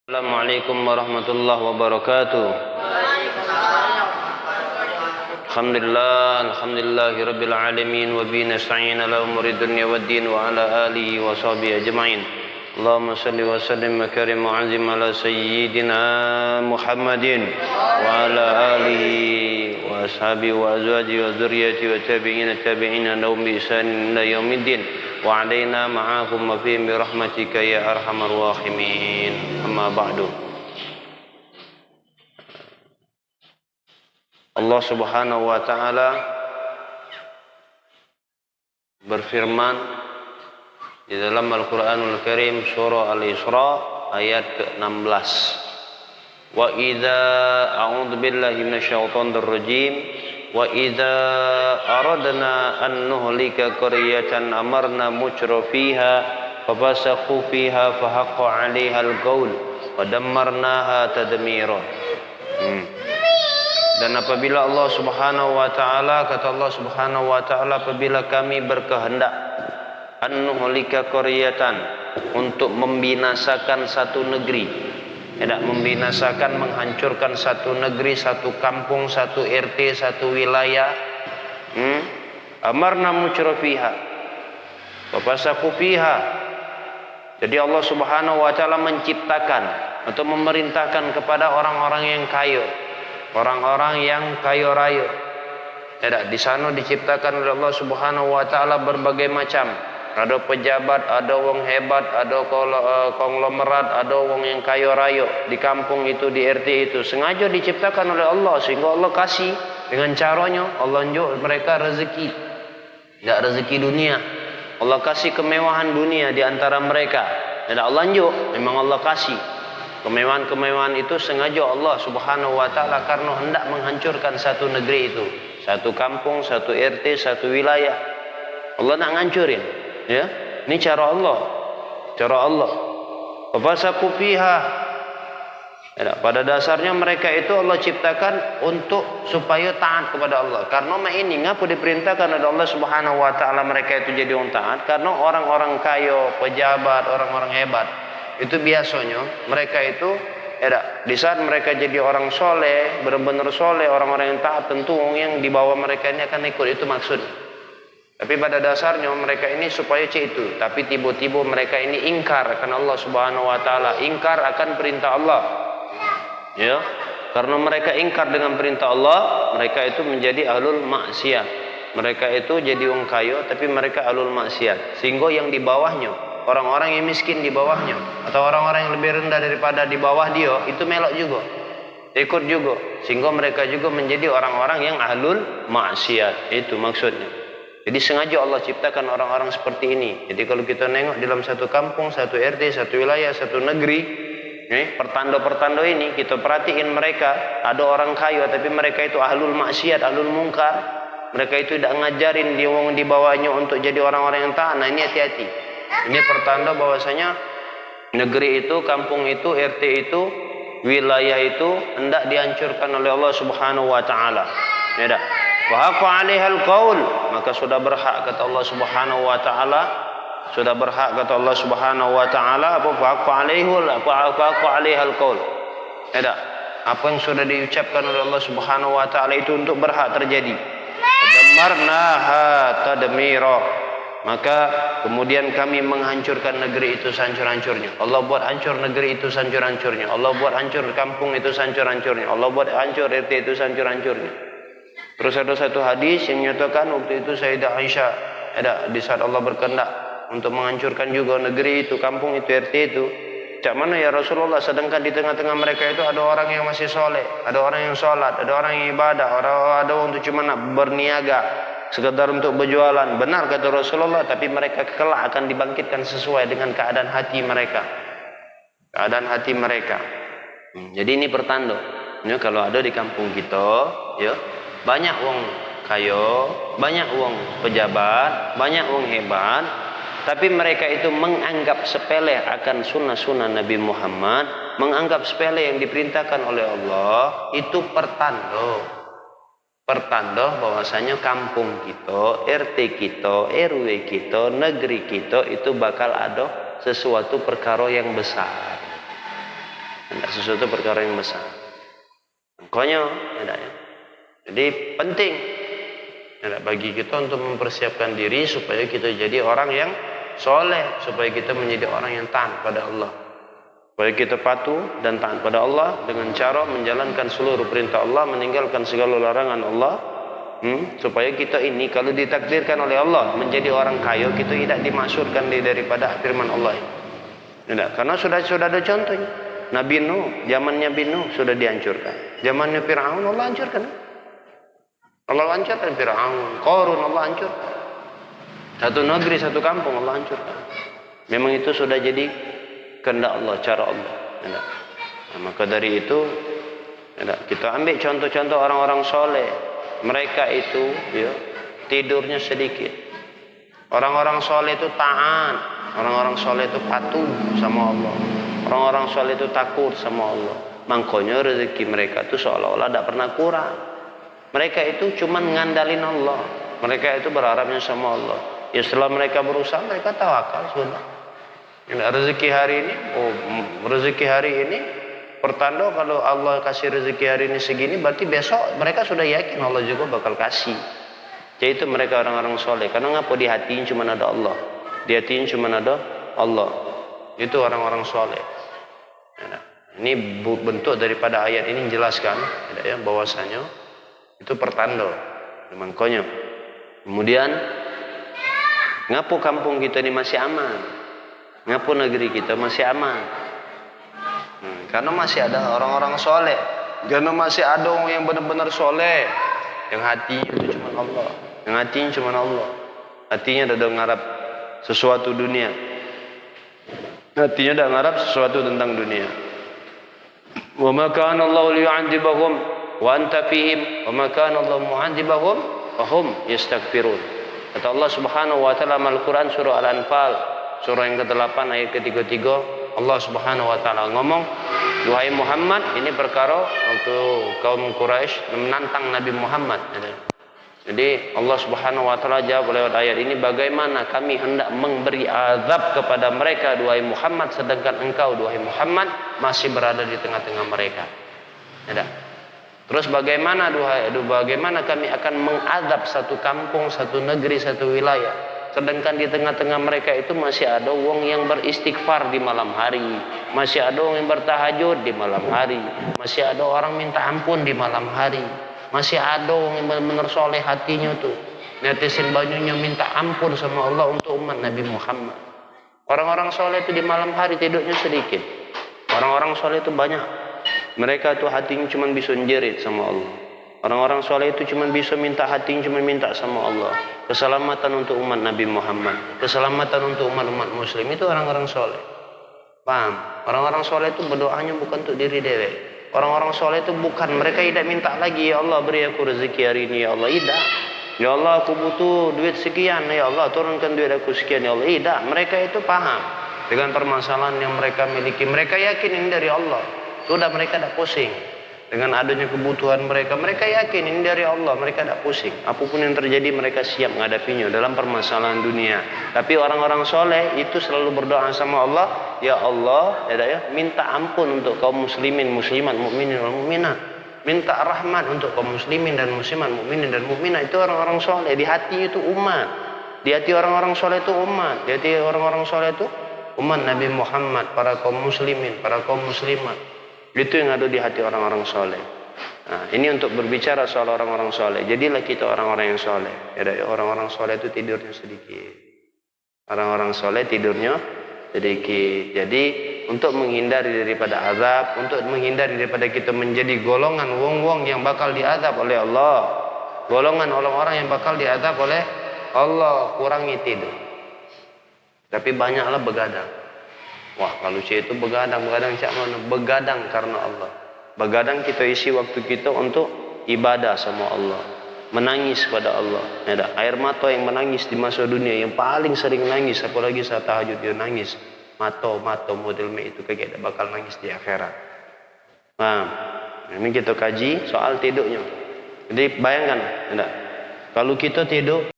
Assalamualaikum warahmatullahi wabarakatuh. Alhamdulillahi rabbil alamin wa bihi nasta'in ala umuri dunya waddin wa ala alihi wa sahbihi ajma'in. Allahumma salli wa sallim wa karim wa azim ala sayyidina Muhammadin wa ala alihi wa ashabihi wa azwajihi wa dzurriyyati wa tabi'ina lahum bi ihsanin ila yaumiddin. Wa alaina ma'ahum wa fihim bi rahmatika ya arhamar rahimin. Amma ba'du. Allah Subhanahu wa taala berfirman di dalam Al-Qur'anul Karim surah Al-Isra ayat ke-16. Wa idza a'udzu billahi minasyaitonir rajim. Wa idza aradna an nuhlika qaryatan amarna mutrafiha fafasakhu fiha fahaqqa 'alaiha al-qaul wa dammarnaha tadmira. Dan apabila Allah Subhanahu wa taala, kata Allah Subhanahu wa taala, apabila kami berkehendak an nuhlika qaryatan, untuk membinasakan satu negeri, tidak membinasakan, menghancurkan satu negeri, satu kampung, satu RT, satu wilayah. Amarna mutrafiha wa fasaku fiha. Jadi Allah Subhanahu wa taala menciptakan atau memerintahkan kepada orang-orang yang kaya, orang-orang yang kaya raya. Tidak, di sana diciptakan oleh Allah Subhanahu wa taala berbagai macam. Ada pejabat, ada wong hebat, ada konglomerat, ada wong yang kaya raya di kampung itu, di RT itu. Sengaja diciptakan oleh Allah sehingga Allah kasih dengan caranya. Allah unjuk mereka rezeki, tidak rezeki dunia. Allah kasih kemewahan dunia di antara mereka. Dan Allah unjuk, memang Allah kasih kemewahan-kemewahan itu sengaja Allah Subhanahu wa taala karena hendak menghancurkan satu negeri itu, satu kampung, satu RT, satu wilayah. Allah nak ngancurin. Ya, ini cara Allah, cara Allah. Fasaku fiha. Ya, pada dasarnya mereka itu Allah ciptakan untuk supaya taat kepada Allah. Karena ini ngapa diperintahkan oleh Allah Subhanahu wa taala mereka itu jadi orang taat? Karena orang-orang kaya, pejabat, orang-orang hebat itu biasanya mereka itu di saat mereka jadi orang soleh, benar-benar soleh, orang-orang yang taat, tentu yang di bawah mereka ini akan ikut, itu maksudnya. Tapi pada dasarnya mereka ini supaya itu. Tapi tiba-tiba mereka ini ingkar akan Allah Subhanahu wa taala, ingkar akan perintah Allah. Ya. Karena mereka ingkar dengan perintah Allah, mereka itu menjadi ahlul maksiat. Mereka itu jadi orang kaya tapi mereka ahlul maksiat. Sehingga yang di bawahnya, orang-orang yang miskin di bawahnya atau orang-orang yang lebih rendah daripada di bawah dia itu melok juga. Ikut juga. Sehingga mereka juga menjadi orang-orang yang ahlul maksiat. Itu maksudnya. Jadi sengaja Allah ciptakan orang-orang seperti ini. Jadi kalau kita nengok dalam satu kampung, satu RT, satu wilayah, satu negeri, pertanda-pertanda ini kita perhatiin mereka. Ada orang kaya tapi mereka itu ahlul maksiat, ahlul mungkar. Mereka itu tidak ngajarin dia wong di bawahnya untuk jadi orang-orang yang taat. Nah ini hati-hati. Ini pertanda bahwasanya negeri itu, kampung itu, RT itu, wilayah itu hendak dihancurkan oleh Allah Subhanahu wa taala. Ya dah. Wa haqa 'alaihal qaul, maka sudah berhak kata Allah Subhanahu wa taala, sudah berhak kata Allah Subhanahu wa taala apa haqa 'alaihal qaul. Ada apa yang sudah diucapkan oleh Allah Subhanahu wa taala itu untuk berhak terjadi. Damarnaha tadmira, maka kemudian kami menghancurkan negeri itu sancur-hancurnya. Allah buat hancur negeri itu sancur-hancurnya. Allah buat hancur kampung itu sancur-hancurnya. Allah buat hancur RT itu sancur-hancurnya. Terus ada satu hadis yang menyatakan waktu itu Sayyidah Aisyah, di saat Allah berkehendak untuk menghancurkan juga negeri itu, kampung itu, RT itu, cak mana ya Rasulullah, sedangkan di tengah-tengah mereka itu ada orang yang masih soleh, ada orang yang sholat, ada orang yang ibadah, ada orang untuk cuma nak berniaga, sekedar untuk berjualan. Benar kata Rasulullah, tapi mereka kelak akan dibangkitkan sesuai dengan keadaan hati mereka. Keadaan hati mereka. Jadi ini pertanda. Ya, kalau ada di kampung kita, ya, banyak wong kaya, banyak wong pejabat, banyak wong hebat, tapi mereka itu menganggap sepele akan sunnah-sunnah Nabi Muhammad, menganggap sepele yang diperintahkan oleh Allah, itu pertanda bahwasanya kampung kita, RT kita, RW kita, negeri kita itu bakal ada sesuatu perkara yang besar. Tidak sesuatu perkara yang besar. Makanya, ya. Jadi penting ya, bagi kita untuk mempersiapkan diri supaya kita jadi orang yang soleh, supaya kita menjadi orang yang taat pada Allah, supaya kita patuh dan taat pada Allah dengan cara menjalankan seluruh perintah Allah, meninggalkan segala larangan Allah. Supaya kita ini kalau ditakdirkan oleh Allah menjadi orang kaya, kita tidak dimaksudkan daripada firman Allah ini. Tidak, karena sudah ada contohnya. Nabi Nuh, zamannya Nabi Nuh sudah dihancurkan. Zamannya Fir'aun Allah hancurkan. Allah hancurkan Fir'aun, Qarun Allah hancurkan. Satu negeri, satu kampung Allah hancurkan. Memang itu sudah jadi kehendak Allah, cara Allah. Tidak. Nah, maka dari itu tidak, kita ambil contoh-contoh orang-orang soleh. Mereka itu ya, tidurnya sedikit. Orang-orang soleh itu taat. Orang-orang soleh itu patuh sama Allah. Orang-orang soleh itu takut sama Allah. Makanya rezeki mereka itu seolah-olah tidak pernah kurang. Mereka itu cuma ngandalin Allah. Mereka itu berharapnya sama Allah. Ya setelah mereka berusaha, mereka tawakal sudah. Rezeki hari ini pertanda kalau Allah kasih rezeki hari ini segini, berarti besok mereka sudah yakin Allah juga bakal kasih. Jadi itu mereka orang-orang soleh. Karena ngapa di hatinya cuma ada Allah. Di hatinya cuma ada Allah. Itu orang-orang soleh. Ini bentuk daripada ayat ini menjelaskan ya, bahwasanya itu pertanda. Makanya kemudian ngapu kampung kita ini masih aman, ngapu negeri kita masih aman, karena masih ada orang-orang soleh, karena masih ada orang yang benar-benar soleh, yang hatinya itu cuma Allah, yang hatinya cuma Allah, hatinya ada ngarap sesuatu dunia, hatinya ada ngarap sesuatu tentang dunia. Wa ma kana Allah liyu'adzibahum wa anta fihim wa ma kana Allah mu'adzibahum wa hum yastaghfirun. Kata Allah Subhanahu wa taala dalam Al-Qur'an surah Al-Anfal surah yang ke-8 ayat ke-33, Allah Subhanahu wa taala ngomong, "Wahai Muhammad," ini perkara untuk kaum Quraisy menantang Nabi Muhammad. Jadi Allah Subhanahu wa taala jawab lewat ayat ini, bagaimana kami hendak memberi azab kepada mereka duhai Muhammad, sedangkan engkau duhai Muhammad masih berada di tengah-tengah mereka. Ya. Terus bagaimana kami akan mengazab satu kampung, satu negeri, satu wilayah, sedangkan di tengah-tengah mereka itu masih ada orang yang beristighfar di malam hari, masih ada orang yang bertahajud di malam hari, masih ada orang minta ampun di malam hari, masih ada orang yang benar-benar soleh hatinya tuh, netesin banyunya minta ampun sama Allah untuk umat Nabi Muhammad. Orang-orang soleh itu di malam hari tidurnya sedikit. Orang-orang soleh itu banyak. Mereka itu hatinya cuma bisa jerit sama Allah. Orang-orang soleh itu cuma bisa minta, hatinya cuma minta sama Allah. Keselamatan untuk umat Nabi Muhammad, keselamatan untuk umat-umat muslim, itu orang-orang soleh. Paham? Orang-orang soleh itu berdoanya bukan untuk diri dewek. Orang-orang soleh itu bukan, mereka tidak minta lagi, ya Allah beri aku rezeki hari ini, ya Allah. Tidak. Ya Allah aku butuh duit sekian, ya Allah turunkan duit aku sekian, ya Allah. Tidak. Mereka itu paham dengan permasalahan yang mereka miliki. Mereka yakin ini dari Allah. Sudah, mereka tidak pusing dengan adanya kebutuhan mereka. Mereka yakin ini dari Allah. Mereka tidak pusing. Apapun yang terjadi mereka siap menghadapinya dalam permasalahan dunia. Tapi orang-orang soleh itu selalu berdoa sama Allah, ya Allah, ya, minta ampun untuk kaum muslimin, muslimat, mukminin dan mukminat. Minta rahmat untuk kaum muslimin dan muslimat, mukminin dan mukminat. Itu orang-orang soleh. Di hati itu umat. Di hati orang-orang soleh itu umat. Di hati orang-orang soleh itu umat Nabi Muhammad, para kaum muslimin, para kaum muslimat. Itu yang ada di hati orang-orang soleh. Nah, ini untuk berbicara soal orang-orang soleh. Jadilah kita orang-orang yang soleh. Ya, orang-orang soleh itu tidurnya sedikit. Orang-orang soleh tidurnya sedikit. Jadi untuk menghindari daripada azab, untuk menghindari daripada kita menjadi golongan wong-wong yang bakal diazab oleh Allah, golongan orang-orang yang bakal diazab oleh Allah, kurangi tidur. Tapi banyaklah begadang. Wah, kalau saya itu begadang cak mana? Begadang karena Allah. Begadang kita isi waktu kita untuk ibadah sama Allah, menangis pada Allah. Ada air mata yang menangis di masa dunia, yang paling sering nangis, apalagi saat tahajud dia nangis. Mata model itu kayak bakal nangis di akhirat. Nah, ini kita kaji soal tidurnya. Jadi bayangkan, kalau kita tidur